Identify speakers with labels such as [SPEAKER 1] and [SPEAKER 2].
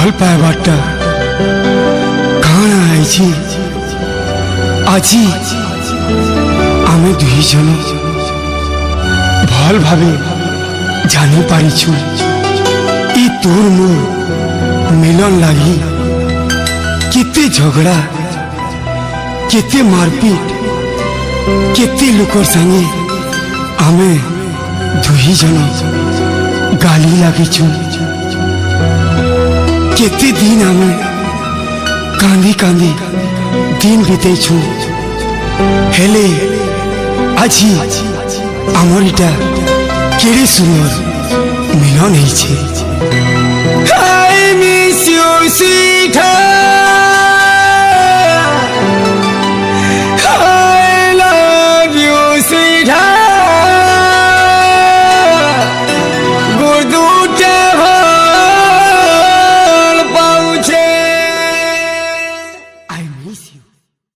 [SPEAKER 1] भल पाइबाटा काण आई आज आमे दुई जन भल भावे जानी पारिछु ई तोर मोर मिलन लगी केते झगड़ा केते मारपीट केते लोकर संगे आमे दुई जन गाली लागिछु केते दिन आमे कांदी कांदी दिन बीतेछु हेले आज आमर इटा केड़े सुंदर मिलन है।